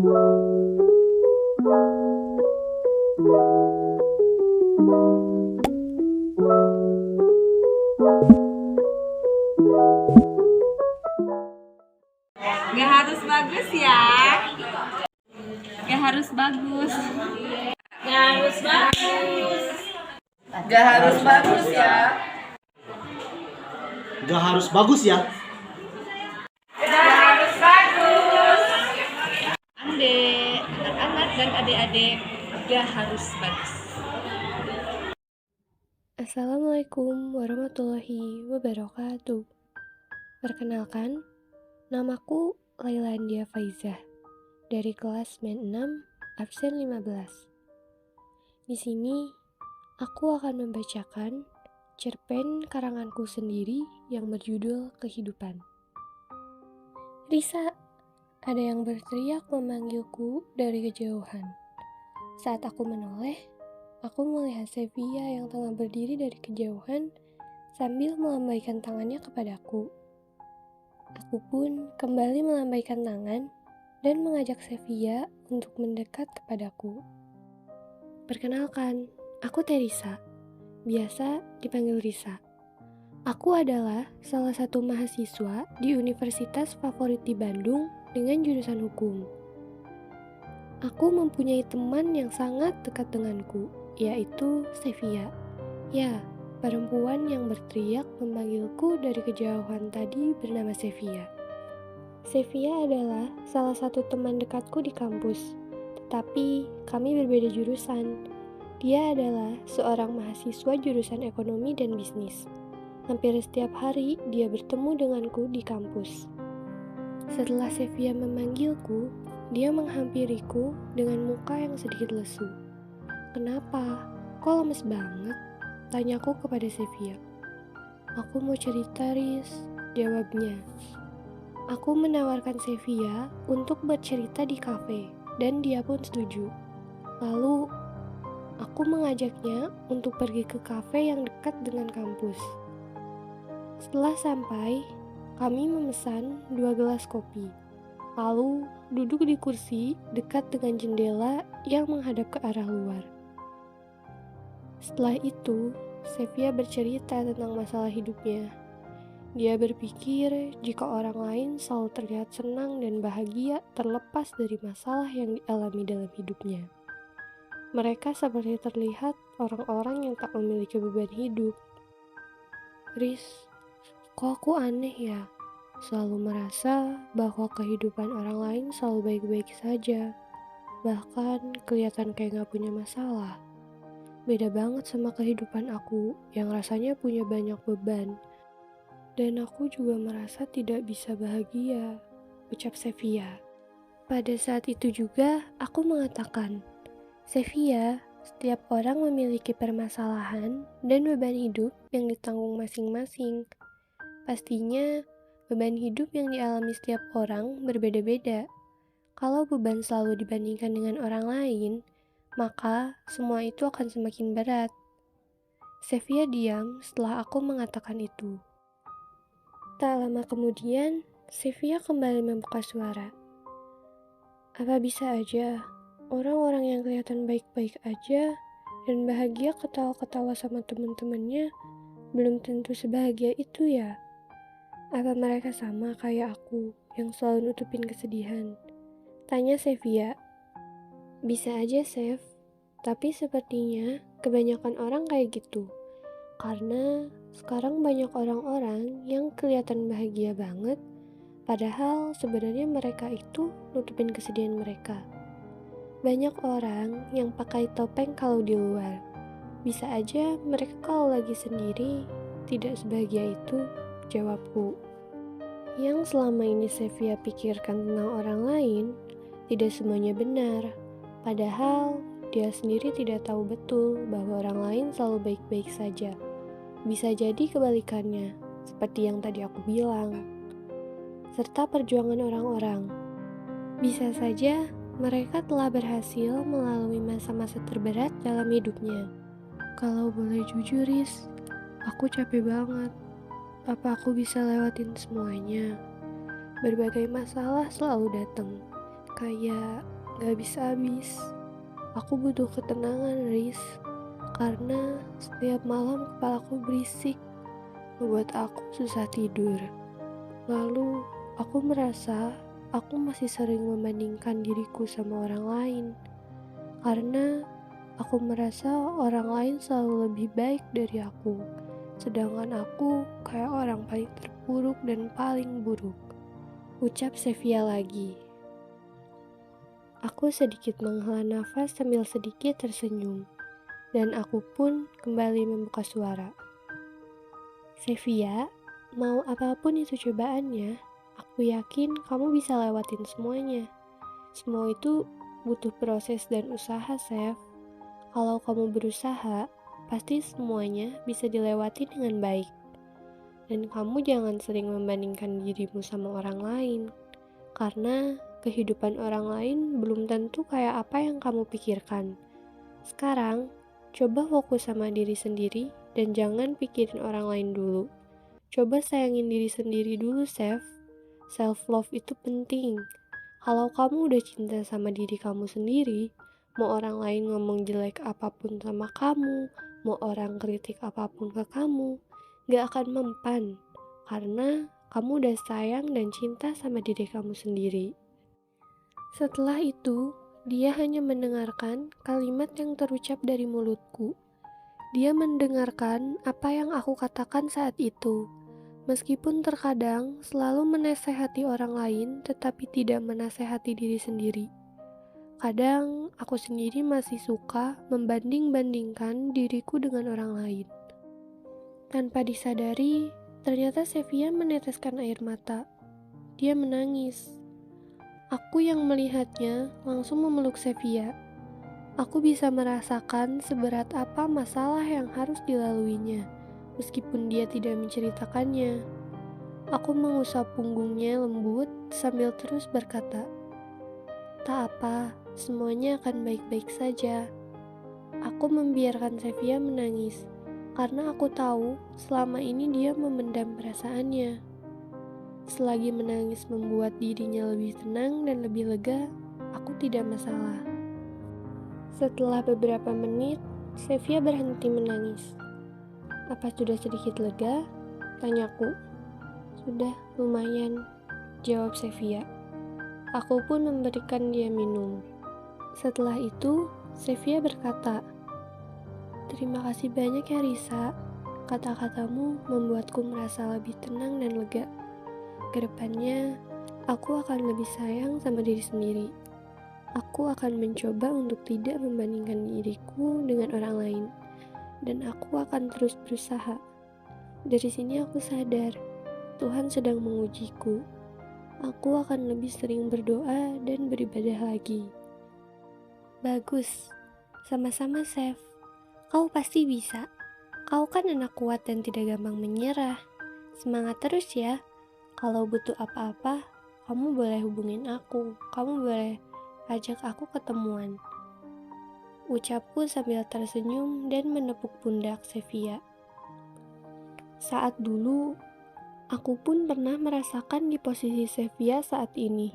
Gak harus bagus ya. Gak harus bagus. Gak harus bagus. Gak harus bagus ya. Gak harus bagus ya. Gak harus bagus. Anak-anak dan adik-adik, gak harus bagus. Assalamualaikum warahmatullahi wabarakatuh. Perkenalkan, namaku Laila Andia Faizah dari kelas Men 6 absen 15. Di sini aku akan membacakan cerpen karanganku sendiri yang berjudul Kehidupan. Risa, ada yang berteriak memanggilku dari kejauhan. Saat aku menoleh, aku melihat Sevia yang tengah berdiri dari kejauhan sambil melambaikan tangannya kepadaku. Aku pun kembali melambaikan tangan dan mengajak Sevia untuk mendekat kepadaku. Perkenalkan, aku Teresa, biasa dipanggil Risa. Aku adalah salah satu mahasiswa di universitas favorit di Bandung dengan jurusan hukum. Aku mempunyai teman yang sangat dekat denganku, yaitu Sevia. Ya, perempuan yang berteriak memanggilku dari kejauhan tadi bernama Sevia. Sevia adalah salah satu teman dekatku di kampus, tetapi kami berbeda jurusan. Dia adalah seorang mahasiswa jurusan ekonomi dan bisnis. Hampir setiap hari dia bertemu denganku di kampus. Setelah Sevia memanggilku, dia menghampiriku dengan muka yang sedikit lesu. "Kenapa? Kok lemes banget?" tanyaku kepada Sevia. "Aku mau cerita, Riz," jawabnya. Aku menawarkan Sevia untuk bercerita di kafe, dan dia pun setuju. Lalu, aku mengajaknya untuk pergi ke kafe yang dekat dengan kampus. Setelah sampai, kami memesan 2 gelas kopi. Lalu, duduk di kursi dekat dengan jendela yang menghadap ke arah luar. Setelah itu, Sevia bercerita tentang masalah hidupnya. Dia berpikir jika orang lain selalu terlihat senang dan bahagia terlepas dari masalah yang dialami dalam hidupnya. Mereka seperti terlihat orang-orang yang tak memiliki beban hidup. "Riz, kok aku aneh ya? Selalu merasa bahwa kehidupan orang lain selalu baik-baik saja. Bahkan kelihatan kayak gak punya masalah. Beda banget sama kehidupan aku yang rasanya punya banyak beban. Dan aku juga merasa tidak bisa bahagia," ucap Sevia. Pada saat itu juga aku mengatakan, "Sevia, setiap orang memiliki permasalahan dan beban hidup yang ditanggung masing-masing. Pastinya beban hidup yang dialami setiap orang berbeda-beda. Kalau beban selalu dibandingkan dengan orang lain, maka semua itu akan semakin berat." Sevia diam setelah aku mengatakan itu. Tak lama kemudian, Sevia kembali membuka suara. "Apa bisa aja orang-orang yang kelihatan baik-baik aja dan bahagia ketawa-ketawa sama teman-temannya belum tentu sebahagia itu ya? Apa mereka sama kayak aku yang selalu nutupin kesedihan?" tanya Sevia. "Bisa aja, Sev. Tapi sepertinya kebanyakan orang kayak gitu. Karena sekarang banyak orang-orang yang kelihatan bahagia banget, padahal sebenarnya mereka itu nutupin kesedihan mereka. Banyak orang yang pakai topeng kalau di luar. Bisa aja mereka kalau lagi sendiri tidak sebahagia itu," jawabku. Yang selama ini Sevia pikirkan tentang orang lain, tidak semuanya benar. Padahal dia sendiri tidak tahu betul bahwa orang lain selalu baik-baik saja. Bisa jadi kebalikannya, seperti yang tadi aku bilang. Serta perjuangan orang-orang. Bisa saja mereka telah berhasil melalui masa-masa terberat dalam hidupnya. Kalau boleh jujur, Riz, aku capek banget. Apa aku bisa lewatin semuanya? Berbagai masalah selalu datang. kayak gak habis-habis. Aku butuh ketenangan, Riz, karena setiap malam kepalaku berisik, membuat aku susah tidur. Lalu aku merasa aku masih sering membandingkan diriku sama orang lain, karena aku merasa orang lain selalu lebih baik dari aku, sedangkan aku kayak orang paling terpuruk dan paling buruk. Ucap Sevia lagi. Aku sedikit menghela nafas sambil sedikit tersenyum, dan aku pun kembali membuka suara. Sevia, mau apapun itu cobaannya, aku yakin kamu bisa lewatin semuanya. Semua itu butuh proses dan usaha, Sev. Kalau kamu berusaha, pasti semuanya bisa dilewati dengan baik. Dan kamu jangan sering membandingkan dirimu sama orang lain, karena kehidupan orang lain belum tentu kayak apa yang kamu pikirkan. Sekarang, coba fokus sama diri sendiri dan jangan pikirin orang lain dulu. Coba sayangin diri sendiri dulu, Sev. Self-love itu penting. Kalau kamu udah cinta sama diri kamu sendiri, mau orang lain ngomong jelek apapun sama kamu, mau orang kritik apapun ke kamu, gak akan mempan. Karena kamu udah sayang dan cinta sama diri kamu sendiri. Setelah itu, dia hanya mendengarkan kalimat yang terucap dari mulutku. Dia mendengarkan apa yang aku katakan saat itu. Meskipun terkadang selalu menasehati orang lain, tetapi tidak menasehati diri sendiri. Kadang aku sendiri masih suka membanding-bandingkan diriku dengan orang lain. Tanpa disadari, ternyata Sevia meneteskan air mata. Dia menangis. Aku yang melihatnya langsung memeluk Sevia. Aku bisa merasakan seberat apa masalah yang harus dilaluinya, meskipun dia tidak menceritakannya. Aku mengusap punggungnya lembut sambil terus berkata, "Tak apa, semuanya akan baik-baik saja." Aku membiarkan Sevia menangis, karena aku tahu selama ini dia memendam perasaannya. Selagi menangis membuat dirinya lebih tenang dan lebih lega, aku tidak masalah. Setelah beberapa menit, Sevia berhenti menangis. "Apa sudah sedikit lega?" tanyaku. "Sudah, lumayan," jawab Sevia. Aku pun memberikan dia minum. Setelah itu, Sevia berkata, "Terima kasih banyak ya Risa, kata-katamu membuatku merasa lebih tenang dan lega. Kedepannya, aku akan lebih sayang sama diri sendiri. Aku akan mencoba untuk tidak membandingkan diriku dengan orang lain, dan aku akan terus berusaha. Dari sini aku sadar, Tuhan sedang mengujiku. Aku akan lebih sering berdoa dan beribadah lagi." "Bagus, sama-sama Sev. Kau pasti bisa. Kau kan anak kuat dan tidak gampang menyerah. Semangat terus ya. Kalau butuh apa-apa, kamu boleh hubungin aku. Kamu boleh ajak aku ketemuan," ucapku sambil tersenyum dan menepuk pundak Sevia. Saat dulu, aku pun pernah merasakan di posisi Sevia saat ini.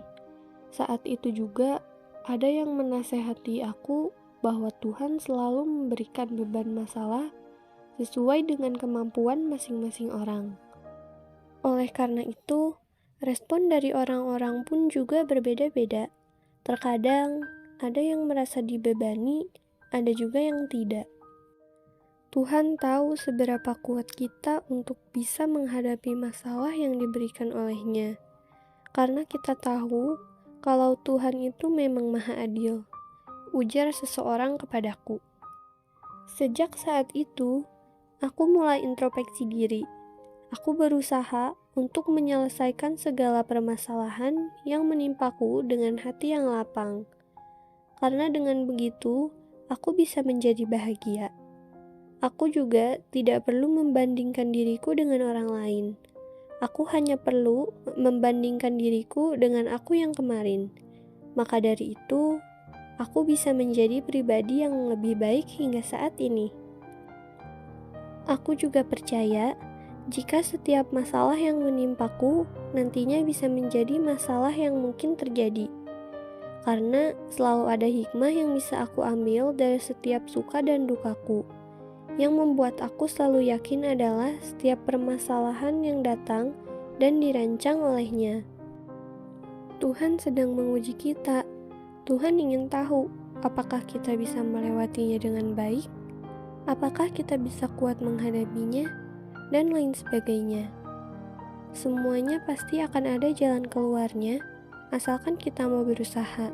Saat itu juga ada yang menasehati aku bahwa Tuhan selalu memberikan beban masalah sesuai dengan kemampuan masing-masing orang. Oleh karena itu, respon dari orang-orang pun juga berbeda-beda. Terkadang ada yang merasa dibebani, ada juga yang tidak. Tuhan tahu seberapa kuat kita untuk bisa menghadapi masalah yang diberikan oleh-Nya. Karena kita tahu kalau Tuhan itu memang Maha Adil, ujar seseorang kepadaku. Sejak saat itu, aku mulai introspeksi diri. Aku berusaha untuk menyelesaikan segala permasalahan yang menimpaku dengan hati yang lapang. Karena dengan begitu, aku bisa menjadi bahagia. Aku juga tidak perlu membandingkan diriku dengan orang lain. Aku hanya perlu membandingkan diriku dengan aku yang kemarin. Maka dari itu, aku bisa menjadi pribadi yang lebih baik hingga saat ini. Aku juga percaya jika setiap masalah yang menimpaku nantinya bisa menjadi masalah yang mungkin terjadi. karena selalu ada hikmah yang bisa aku ambil dari setiap suka dan dukaku. Yang membuat aku selalu yakin adalah setiap permasalahan yang datang dan dirancang olehnya. Tuhan sedang menguji kita. Tuhan ingin tahu apakah kita bisa melewatinya dengan baik, apakah kita bisa kuat menghadapinya, dan lain sebagainya. Semuanya pasti akan ada jalan keluarnya, asalkan kita mau berusaha.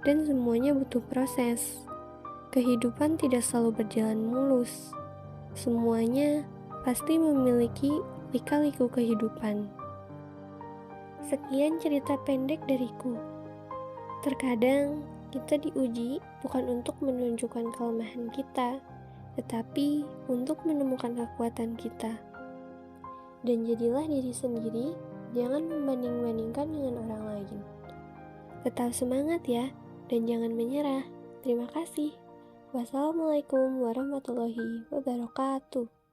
Dan semuanya butuh proses. Kehidupan tidak selalu berjalan mulus. Semuanya pasti memiliki lika-liku kehidupan. Sekian cerita pendek dariku. Terkadang kita diuji bukan untuk menunjukkan kelemahan kita, tetapi untuk menemukan kekuatan kita. Dan jadilah diri sendiri, jangan membanding-bandingkan dengan orang lain. Tetap semangat ya, dan jangan menyerah. Terima kasih. Wassalamualaikum warahmatullahi wabarakatuh.